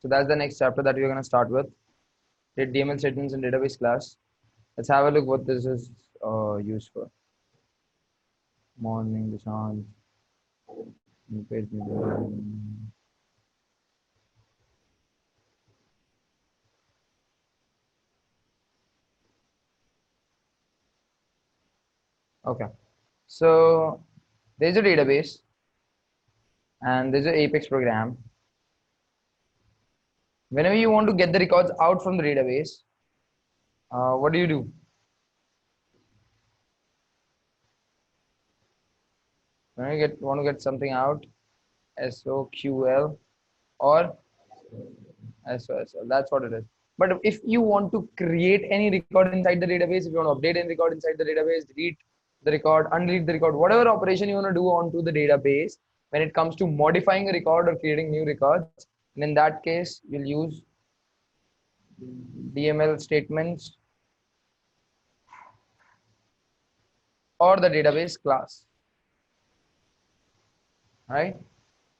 So that's the next chapter that we're going to start with. Did DML statements in database class. Let's have a look what this is used for. Morning, Dishant. New page, Okay. So there's a database and there's an Apex program. Whenever you want to get the records out from the database, what do you do? When you want to get something out, SOQL or SOSL. That's what it is. But if you want to create any record inside the database, if you want to update any record inside the database, delete the record, undelete the record, whatever operation you want to do onto the database, when it comes to modifying a record or creating new records, and in that case, you'll use DML statements or the database class. Right?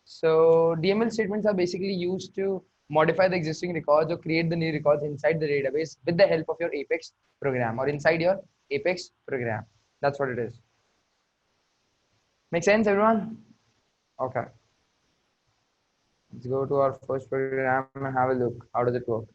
So DML statements are basically used to modify the existing records or create the new records inside the database with the help of your Apex program or inside your Apex program. That's what it is. Make sense, everyone? Okay. Let's go to our first program and have a look. How does it work?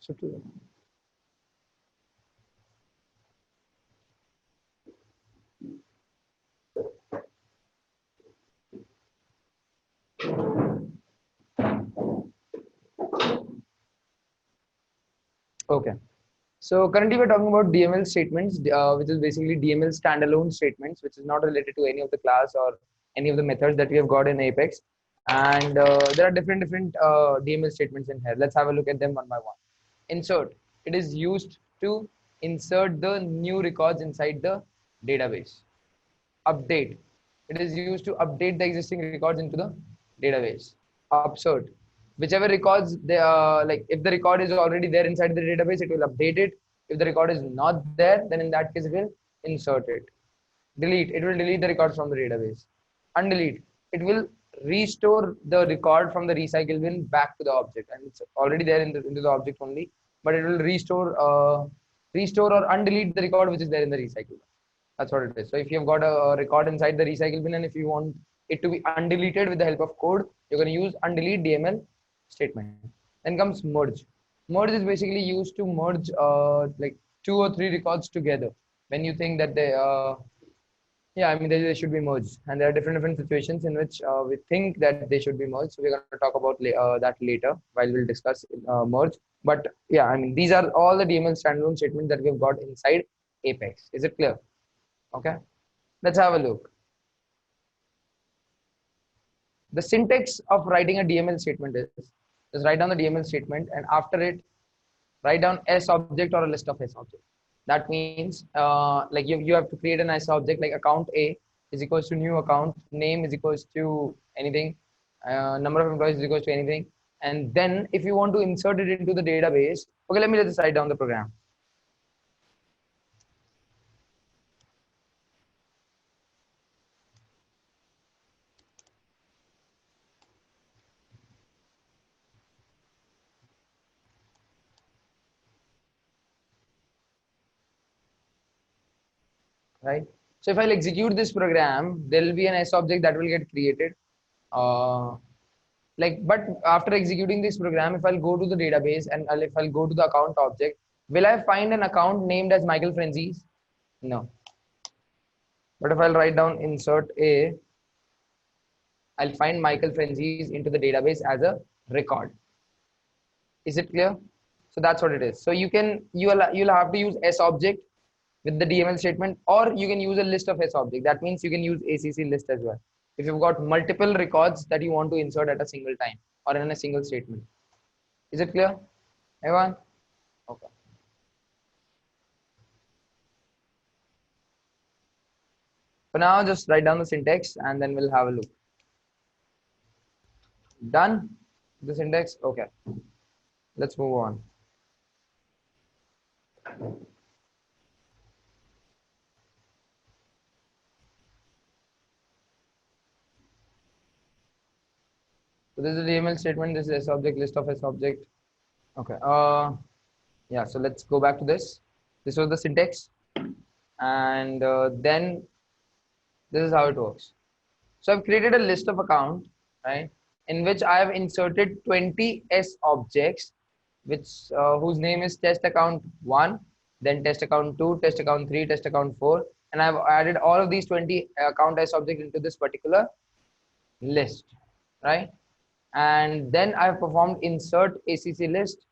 So okay. So currently we're talking about DML statements, which is basically DML standalone statements, which is not related to any of the class or any of the methods that we have got in Apex. And there are different DML statements in here. Let's have a look at them one by one. Insert. It is used to insert the new records inside the database. Update. It is used to update the existing records into the database. Upsert. Whichever records they like, if the record is already there inside the database, it will update it. If the record is not there, then in that case it will insert it. Delete. It will delete the records from the database. Undelete. It will restore the record from the recycle bin back to the object, and it's already there into the object only, but it will restore or undelete the record which is there in the recycle bin. That's what it is. So if you've got a record inside the recycle bin and if you want it to be undeleted with the help of code, you're going to use undelete DML statement. Then comes merge. Merge is basically used to merge like 2 or 3 records together. When you think that yeah, I mean, they should be merged, and there are different situations in which we think that they should be merged. So we're going to talk about that later while we'll discuss merge. But yeah, I mean, these are all the DML standalone statements that we've got inside Apex. Is it clear? Okay, let's have a look. The syntax of writing a DML statement is just write down the DML statement, and after it, write down S object or a list of S object. That means like you have to create an S object, like account A is equals to new account, name is equals to anything, number of employees is equals to anything. And then if you want to insert it into the database, okay, let me just write down the program. Right? So if I'll execute this program, there will be an S object that will get created. But after executing this program, if I'll go to the database and if I'll go to the account object, will I find an account named as Michael Frenzies? No. But if I'll write down insert A, I'll find Michael Frenzies into the database as a record. Is it clear? So that's what it is. So you'll have to use S object with the DML statement, or you can use a list of S object. That means you can use ACC list as well. If you've got multiple records that you want to insert at a single time or in a single statement. Is it clear, everyone? Okay. For now, just write down the syntax and then we'll have a look. Done? The syntax? Okay. Let's move on. So this is the HTML statement. This is S object, list of S object. Okay. Yeah. So let's go back to this. This was the syntax, and then this is how it works. So I've created a list of account, right, in which I have inserted 20 S objects, which whose name is test account 1, then test account 2, test account 3, test account 4, and I've added all of these 20 account S objects into this particular list, right? And then I've performed insert ACC list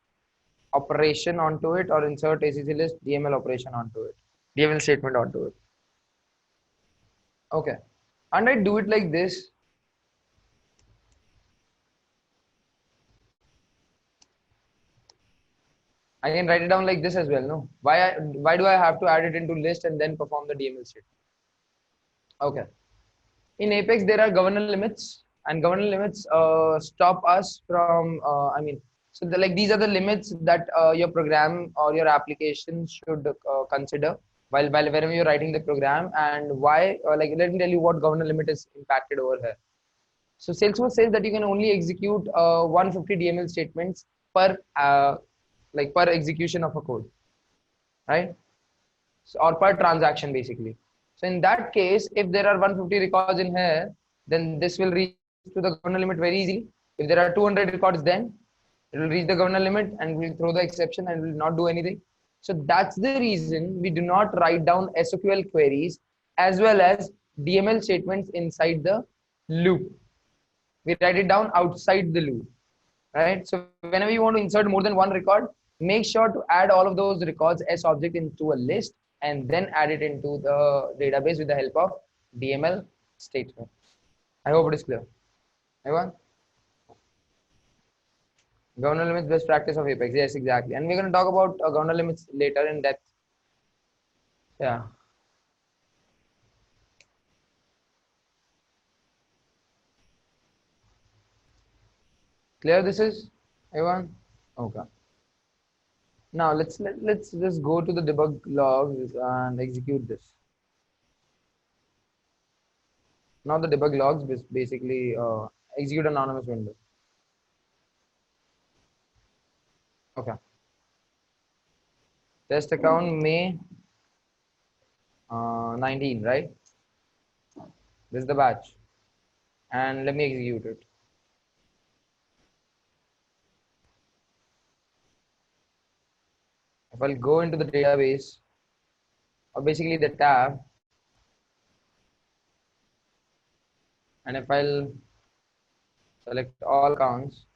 operation onto it, or insert ACC list DML operation onto it, DML statement onto it. Okay, and I do it like this. I can write it down like this as well. No, why do I have to add it into list and then perform the DML statement? Okay, in Apex there are governor limits, and governor limits stop us from. So like these are the limits that your program or your application should consider while whenever you're writing the program, and why. Like let me tell you what governor limit is impacted over here. So Salesforce says that you can only execute 150 DML statements per per execution of a code, right? So, or per transaction basically. So in that case, if there are 150 records in here, then this will reach to the governor limit very easily. If there are 200 records, then it will reach the governor limit and we'll throw the exception and will not do anything. So that's the reason we do not write down SQL queries as well as DML statements inside the loop. We write it down outside the loop, right? So whenever you want to insert more than one record, make sure to add all of those records as object into a list and then add it into the database with the help of DML statement. I hope it is clear. Everyone? Governor limits, best practice of Apex. Yes, exactly. And we're going to talk about governor limits later in depth. Yeah. Clear this is, everyone? Okay. Now let's just go to the debug logs and execute this. Now the debug logs basically execute anonymous window. Okay. Test account May 19, right? This is the batch, and let me execute it. If I'll go into the database, or basically the tab, and if I'll select all accounts,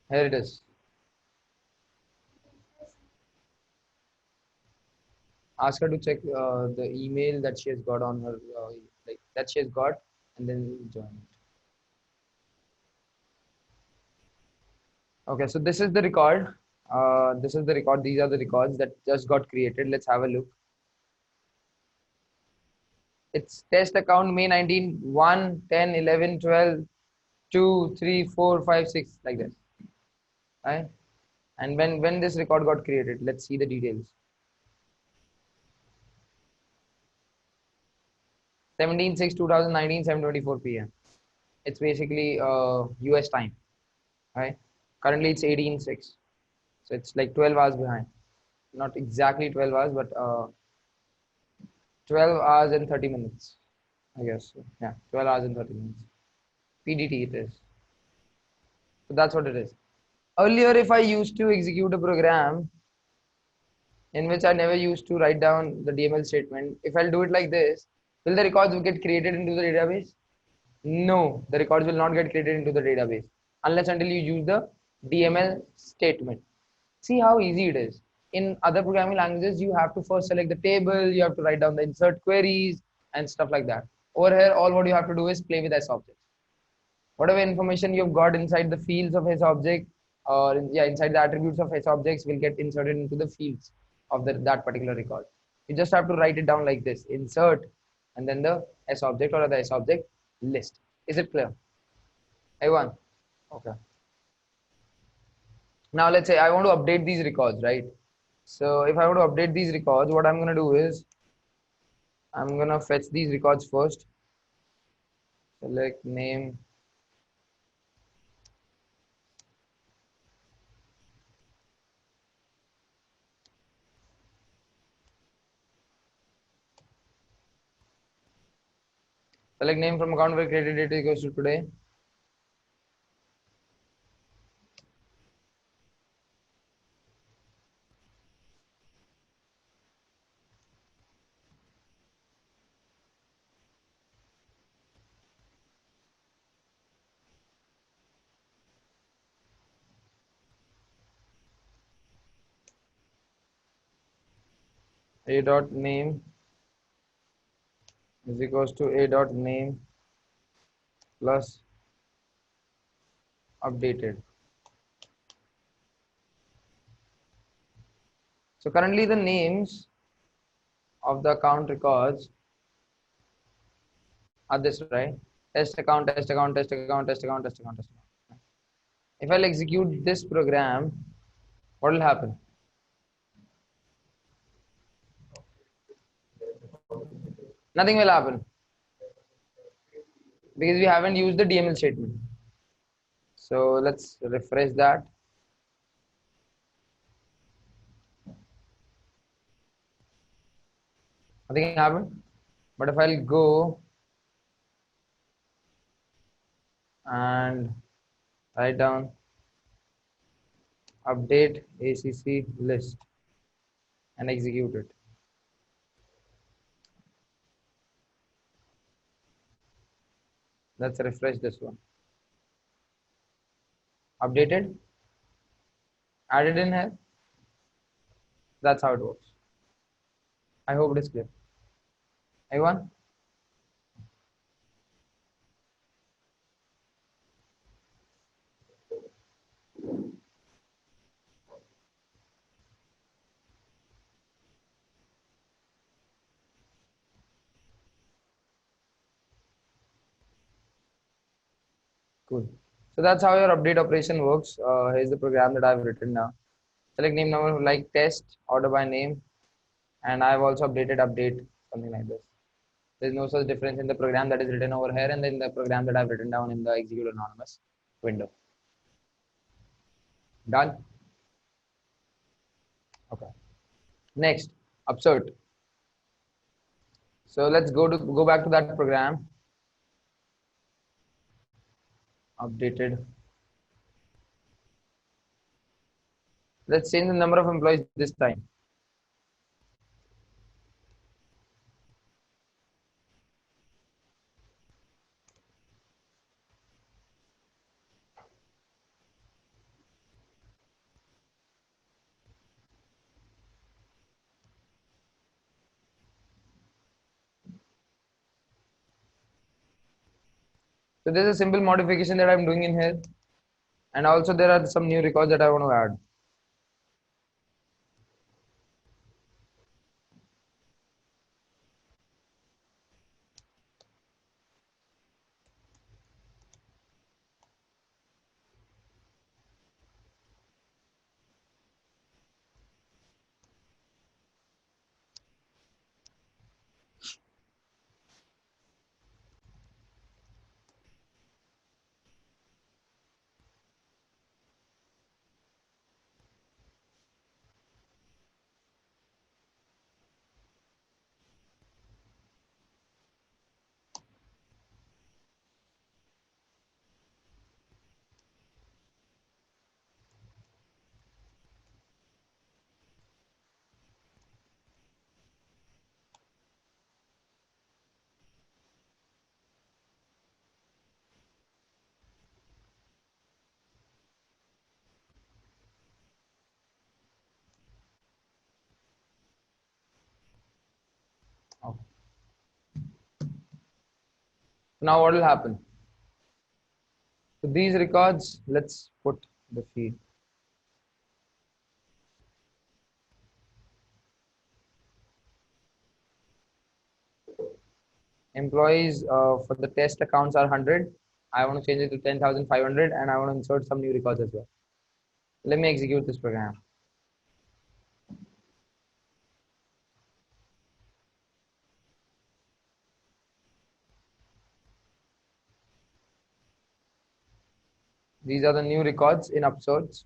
here it is. Ask her to check the email that she has got on her, that she has got, and then join it. Okay, so this is the record. This is the record. These are the records that just got created. Let's have a look. It's test account May 19, 1, 10, 11, 12, 2, 3, 4, 5, 6, like this. Right? And when this record got created, let's see the details. 17/6/2019, 7:24 p.m. It's basically US time, right? Currently it's 18/6, so it's like 12 hours behind. Not exactly 12 hours, but 12 hours and 30 minutes, I guess. Yeah, 12 hours and 30 minutes. PDT it is. So that's what it is. Earlier, if I used to execute a program in which I never used to write down the DML statement, if I'll do it like this, will the records get created into the database? No, the records will not get created into the database unless until you use the DML statement. See how easy it is. In other programming languages, you have to first select the table, you have to write down the insert queries, and stuff like that. Over here, all what you have to do is play with S objects. Whatever information you've got inside the fields of S object, or inside the attributes of S objects will get inserted into the fields of that particular record. You just have to write it down like this: insert, and then the S object or the S object list. Is it clear? Everyone? Okay. Now let's say I want to update these records, right? So if I want to update these records, what I'm going to do is I'm going to fetch these records first. Select name. Select name from account where created date equals to today. A dot name is equals to a dot name plus updated. So currently the names of the account records are this, right? Test account, test account, test account, test account, test account, test account. If I'll execute this program, what will happen? Nothing will happen because we haven't used the DML statement. So let's refresh that. Nothing happened. But if I'll go and write down update ACC list and execute it. Let's refresh this one. Updated, added in here. That's how it works. I hope it is clear. Everyone? Cool. So that's how your update operation works. Here's the program that I've written now. Select name number like test, order by name, and I've also updated update, something like this. There's no such difference in the program that is written over here and then the program that I've written down in the execute anonymous window. Done? Okay. Next, upsert. So let's go back to that program. Updated. Let's change the number of employees this time. So there's a simple modification that I'm doing in here. And also there are some new records that I want to add. Okay. Now what will happen? So these records, let's put the field. Employees for the test accounts are 100. I want to change it to 10,500 and I want to insert some new records as well. Let me execute this program. These are the new records in Upsearch.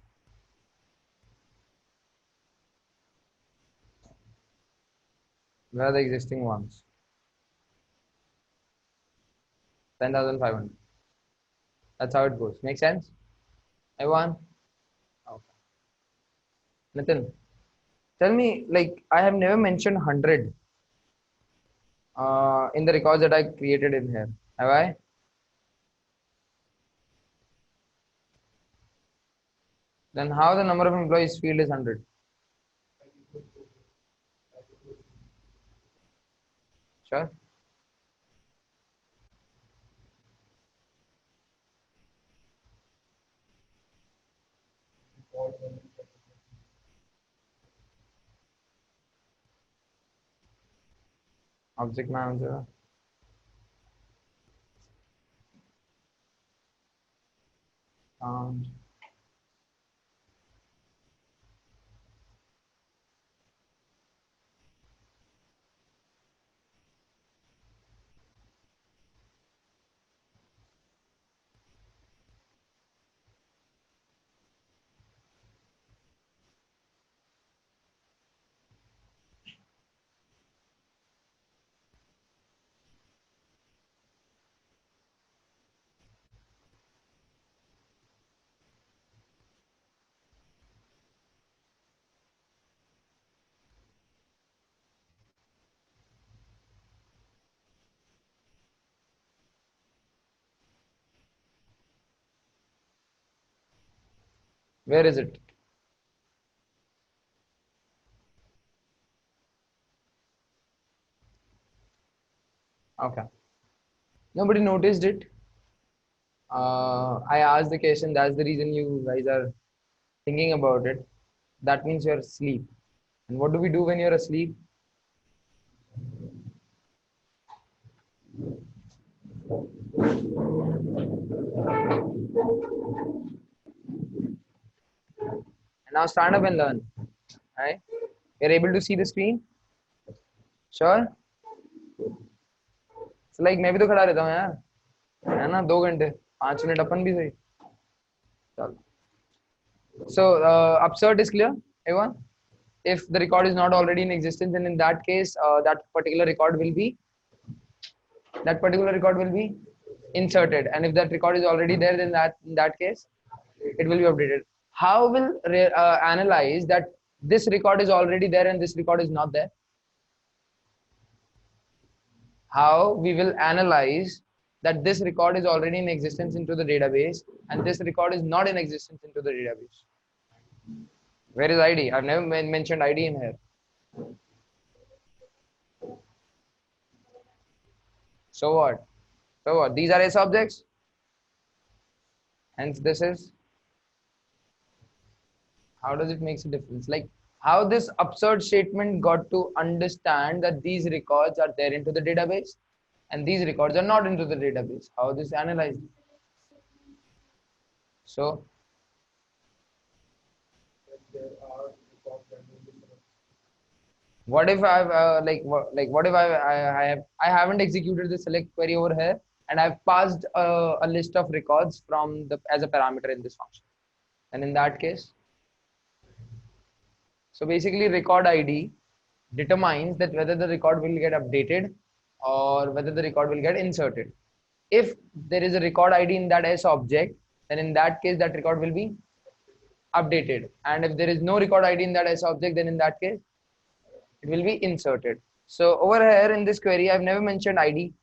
Where are the existing ones? 10,500. That's how it goes. Make sense? Everyone? Okay. Nitin, tell me, like, I have never mentioned 100 in the records that I created in here. Have I? Then how the number of employees field is 100? Sure. Object manager. Um, where is it? Okay. Nobody noticed it. I asked the question. That's the reason you guys are thinking about it. That means you're asleep. And what do we do when you're asleep? And now stand up and learn. Right? You're able to see the screen? Sure? So like मैं भी तो खड़ा रहता हूँ यार है ना 2 घंटे 5 मिनट अपन भी सही चलो so absurd is clear everyone if the record is not already in existence then in that case that particular record will be inserted and if that record is already there then that in that case it will be updated how will analyze that this record is already there and this record is not there how we will analyze that this record is already in existence into the database and this record is not in existence into the database. Where is ID? I've never mentioned ID in here. So what? So what? These are S objects. Hence this is. How does it make a difference? Like how this absurd statement got to understand that these records are there into the database and these records are not into the database. How this analyzed? So what if I've what if I haven't executed the select query over here and I've passed a list of records from the as a parameter in this function and in that case so basically record ID determines that whether the record will get updated or whether the record will get inserted. If there is a record ID in that S object then in that case that record will be updated and if there is no record ID in that S object then in that case it will be inserted. So over here in this query, I've never mentioned ID.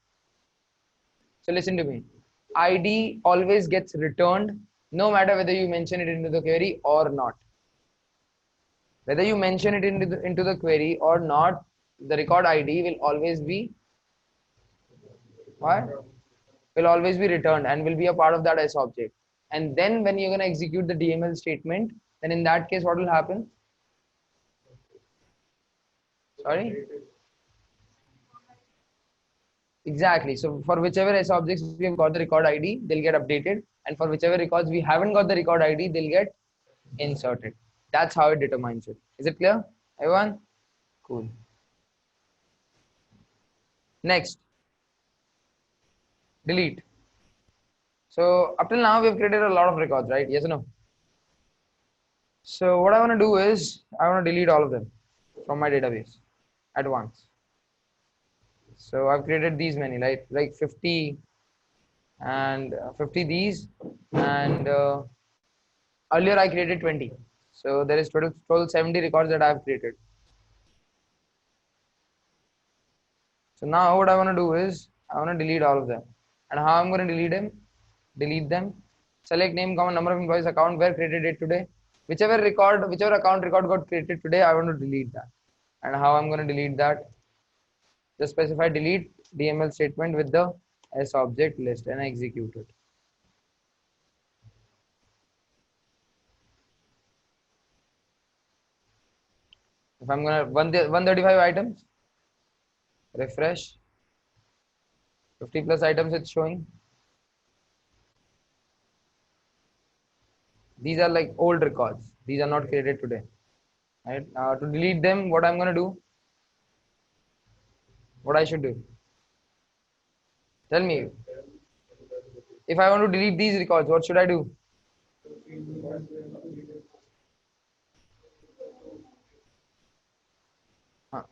So listen to me. ID always gets returned no matter whether you mention it into the query or not. Whether you mention it into the query or not, the record ID will always be what? will always be returned and will be a part of that S object. And then when you're going to execute the DML statement, then in that case, what will happen? Sorry? Exactly. So for whichever S objects we have got the record ID, they'll get updated. And for whichever records we haven't got the record ID, they'll get inserted. That's how it determines it. Is it clear, everyone? Cool. Next, delete. So up till now, we've created a lot of records, right? Yes or no? So what I want to do is I want to delete all of them from my database at once. So I've created these many, right? Like 50 and 50 these, and earlier I created 20. So there is total 70 records that I've created. So now what I want to do is I want to delete all of them. And how I'm going to delete them. Select name, comma, number of employees, account, where created date today. Whichever account record got created today, I want to delete that. And how I'm going to delete that? Just specify delete DML statement with the S object list and execute it. If I'm gonna 135 items, refresh, 50 plus items it's showing. These are like old records. These are not created today. Right? To delete them, what I'm gonna do? What I should do? Tell me. If I want to delete these records, what should I do?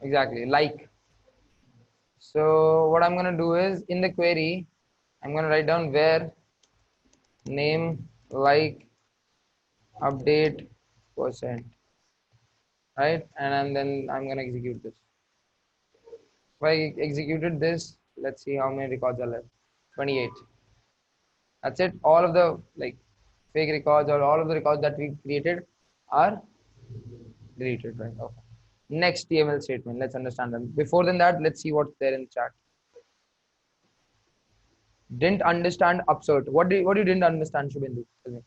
Exactly, like. So what I'm gonna do is in the query, I'm gonna write down where name like update percent, right? And then I'm gonna execute this. If I executed this, let's see how many records are left. 28. That's it. All of the like fake records or all of the records that we created are deleted, right? Okay. Next TML statement. Let's understand them. Before than that, let's see what's there in the chat. Didn't understand upsert. What you didn't understand, Shubhendu? Tell me.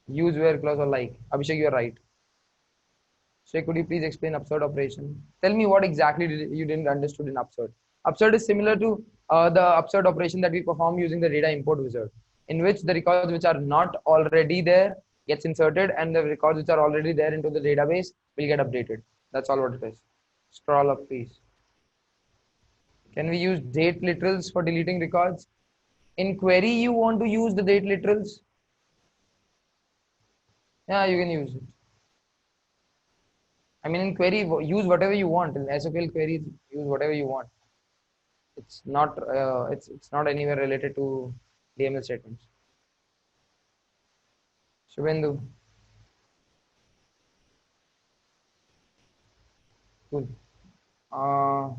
Use where clause or like. Abhishek, you're right. So could you please explain upsert operation? Tell me what exactly you didn't understood in upsert. Upsert is similar to the upsert operation that we perform using the data import wizard, in which the records which are not already there gets inserted and the records which are already there into the database will get updated. That's all what it is. Scroll up, please. Can we use date literals for deleting records? In query, you want to use the date literals? Yeah, you can use it. I mean, in query, use whatever you want. In SQL queries, use whatever you want. It's not it's not anywhere related to DML statements. Shubhendu. Cool. I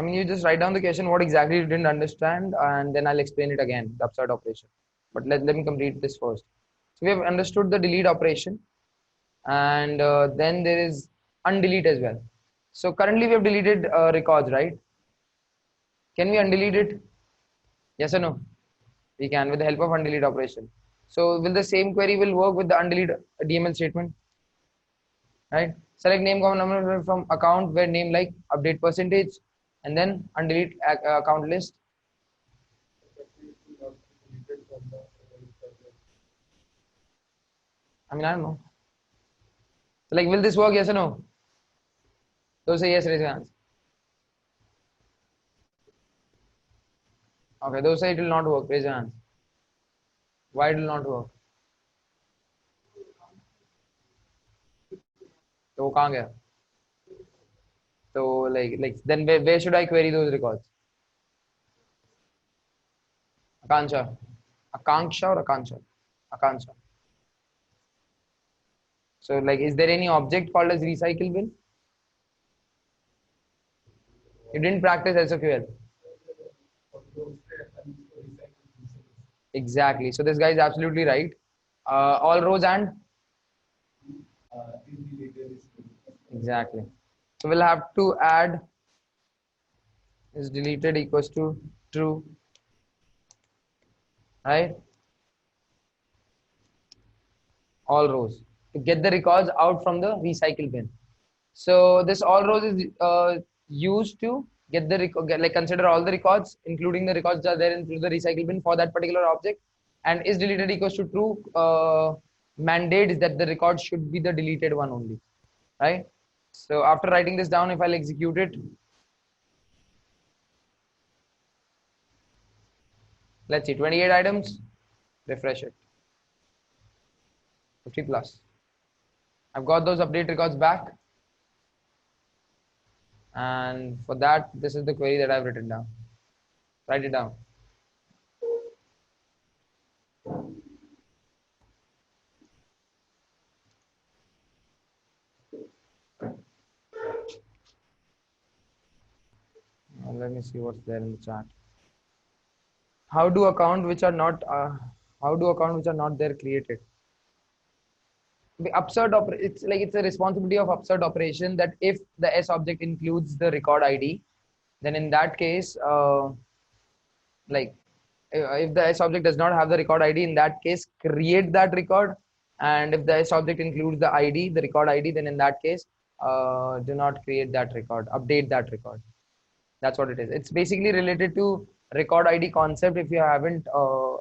mean, you just write down the question, what exactly you didn't understand, and then I'll explain it again, the upside operation. But let me complete this first. So we have understood the delete operation, and then there is undelete as well. So currently we have deleted records, right? Can we undelete it? Yes or no? We can with the help of undelete operation. So will the same query will work with the undelete DML statement? Right? Select name, comma, number from account where name like update percentage, and then undelete account list. I mean, I don't know. So like, will this work? Yes or no? Those say yes, raise your hands. Okay, those say it will not work. Raise your hands. Why it will not work? तो वो कहाँ गया? So like then where should I query those records? Akanksha. Akanksha or Akanksha? Akanksha. So like, is there any object called as recycle bin? You didn't practice SQL. Exactly. So this guy is absolutely right. All rows and exactly. So we'll have to add is deleted equals to true, right? All rows to get the records out from the recycle bin. So this all rows is used to get the like consider all the records, including the records that are there into the recycle bin for that particular object, and is deleted equals to true mandates that the record should be the deleted one only, right? So after writing this down, if I'll execute it, let's see, 28 items, refresh it, 50 plus. I've got those update records back. And for that, this is the query that I've written down. Write it down. Let me see what's there in the chat. How do accounts which are not there created? The absurd it's like it's a responsibility of absurd operation that if the S object includes the record ID, then in that case, like if the S object does not have the record ID, in that case, create that record. And if the S object includes the ID, the record ID, then in that case, do not create that record, update that record. That's what it is. It's basically related to record ID concept. If you haven't,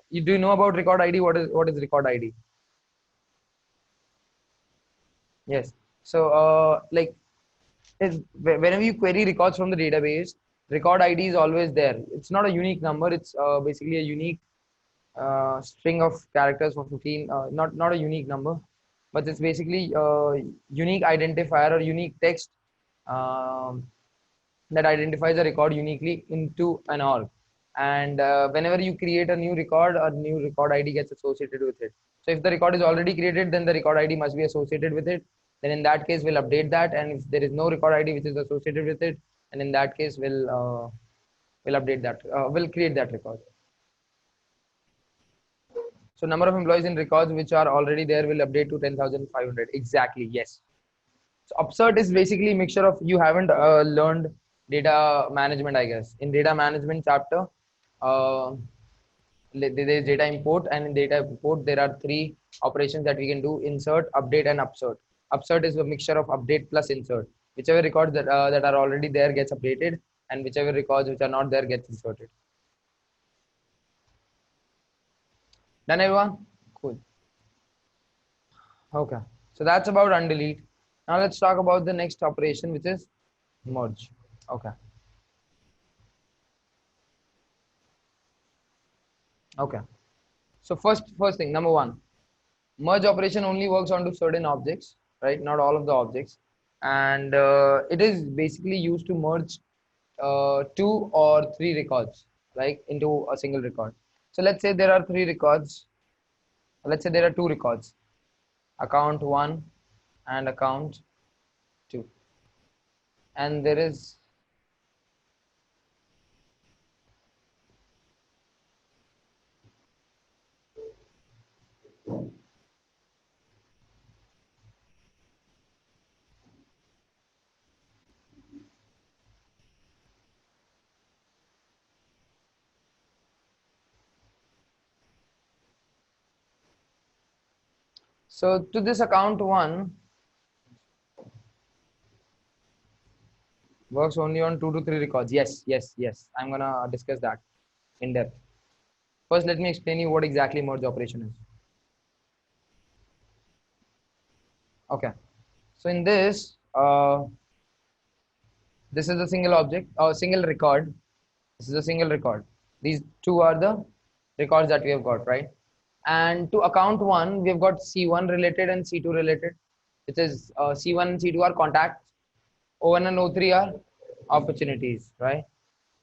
you do know about record ID? What is record ID? Yes. So, like, whenever you query records from the database, record ID is always there. It's not a unique number. It's basically a unique string of characters for 15. Not a unique number, but it's basically unique identifier or unique text um, that identifies a record uniquely into an org. And whenever you create a new record ID gets associated with it. So if the record is already created, then the record ID must be associated with it. Then in that case, we'll update that. And if there is no record ID which is associated with it, and in that case, we'll update that. We'll create that record. So number of employees in records which are already there will update to 10,500. Exactly. Yes. So absurd is basically a mixture of, you haven't learned data management, I guess. In data management chapter, there is data import, and in data import there are three operations that we can do: insert, update, and upsert. Upsert is a mixture of update plus insert. Whichever records that are already there gets updated, and whichever records which are not there gets inserted. Done, everyone? Cool. Okay. So that's about undelete. Now let's talk about the next operation, which is merge. Okay. Okay. So first thing, number one, merge operation only works onto certain objects, right? Not all of the objects. And it is basically used to merge two or three records, like into a single record. So let's say there are three records. Let's say there are two records, account 1 and account 2. And there is so to this account 1 works only on 2 to 3 records. Yes. I'm gonna discuss that in depth. First, let me explain you what exactly merge operation is. Okay. So in this, this is a single object or single record. This is a single record. These two are the records that we have got, right? And to account 1, we have got C1 related and C2 related, which is C1 and C2 are contacts, O1 and O3 are opportunities, right?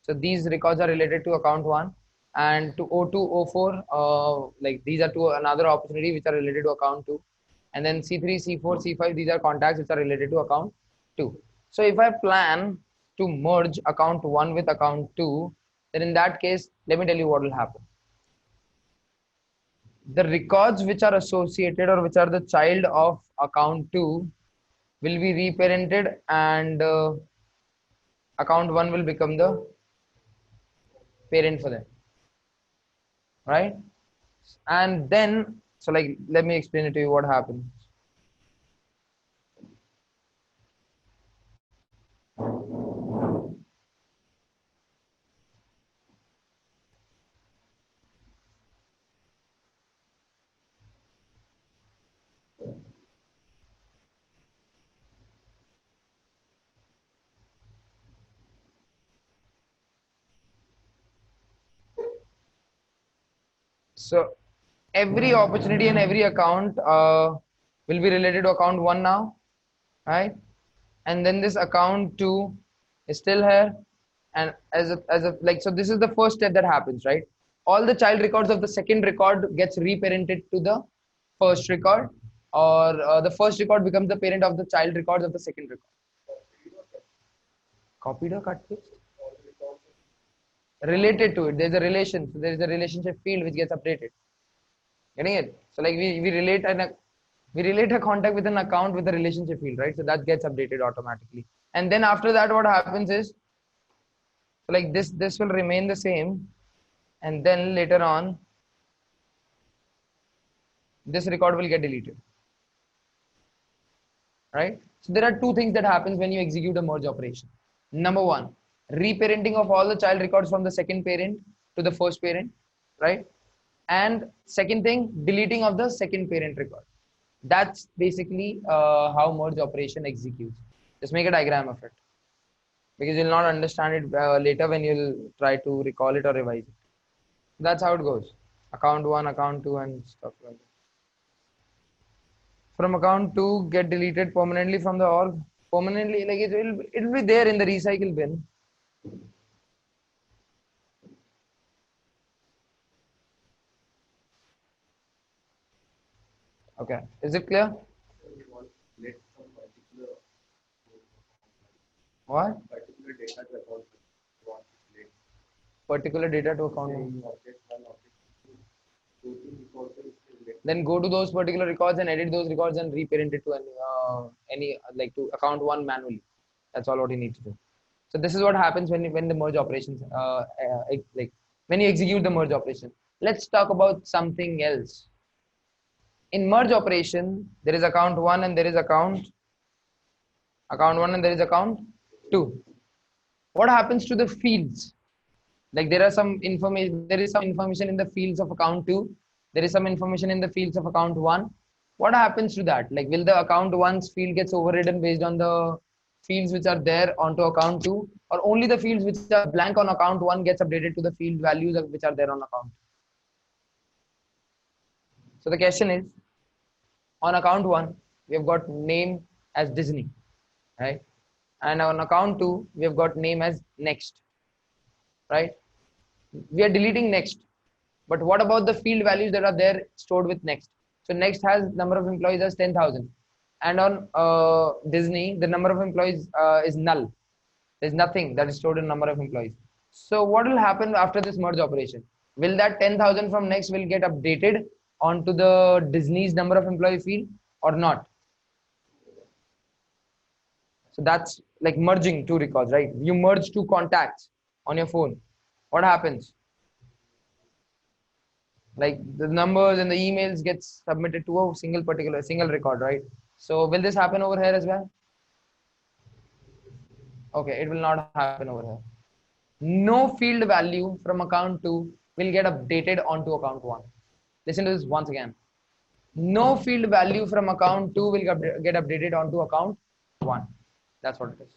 So these records are related to account 1, and to O2, O4, like these are to another opportunity which are related to account 2, and then C3, C4, C5, these are contacts which are related to account 2. So if I plan to merge account 1 with account 2, then in that case, let me tell you what will happen. The records which are associated or which are the child of account 2 will be reparented, and account 1 will become the parent for them, right? And then, so like, let me explain it to you what happens. So every opportunity and every account will be related to account one now, right? And then this account two is still here. And as a like, so this is the first step that happens, right? All the child records of the second record gets reparented to the first record, or the first record becomes the parent of the child records of the second record. Copied or cut paste? Related to it, there's a relation. So there is a relationship field which gets updated. Getting it? So like we relate a contact with an account with a relationship field, right? So that gets updated automatically. And then after that, what happens is, so like this will remain the same, and then later on, this record will get deleted, right? So there are two things that happens when you execute a merge operation. Number one, reparenting of all the child records from the second parent to the first parent, right? And second thing, deleting of the second parent record. That's basically how merge operation executes. Just make a diagram of it, because you'll not understand it later when you'll try to recall it or revise it. That's how it goes. Account one, account two, and stuff like that. From account two, get deleted permanently from the org. Permanently, like it'll be there in the recycle bin. Okay, is it clear? What? Particular data to account one. Then go to those particular records and edit those records and reparent it to any like to account one manually. That's all what you need to do. So this is what happens when the merge operations like when you execute the merge operation. Let's talk about something else. In merge operation, there is account one and there is account one and there is account two. What happens to the fields? Like there is some information in the fields of account two. There is some information in the fields of account one. What happens to that? Like will the account one's field gets overridden based on the fields which are there onto account two, or only the fields which are blank on account one gets updated to the field values which are there on account? So the question is, on account one, we have got name as Disney, right? And on account two, we have got name as Next, right? We are deleting Next, but what about the field values that are there stored with Next? So Next has number of employees as 10,000, and on Disney, the number of employees is null. There's nothing that is stored in number of employees. So what will happen after this merge operation? Will that 10,000 from Next will get updated onto the Disney's number of employee field or not? So that's like merging two records, right? You merge two contacts on your phone. What happens? Like the numbers and the emails gets submitted to a single record, right? So will this happen over here as well? Okay, it will not happen over here. No field value from account two will get updated onto account one. Listen to this once again. No field value from account two will get updated onto account one. That's what it is.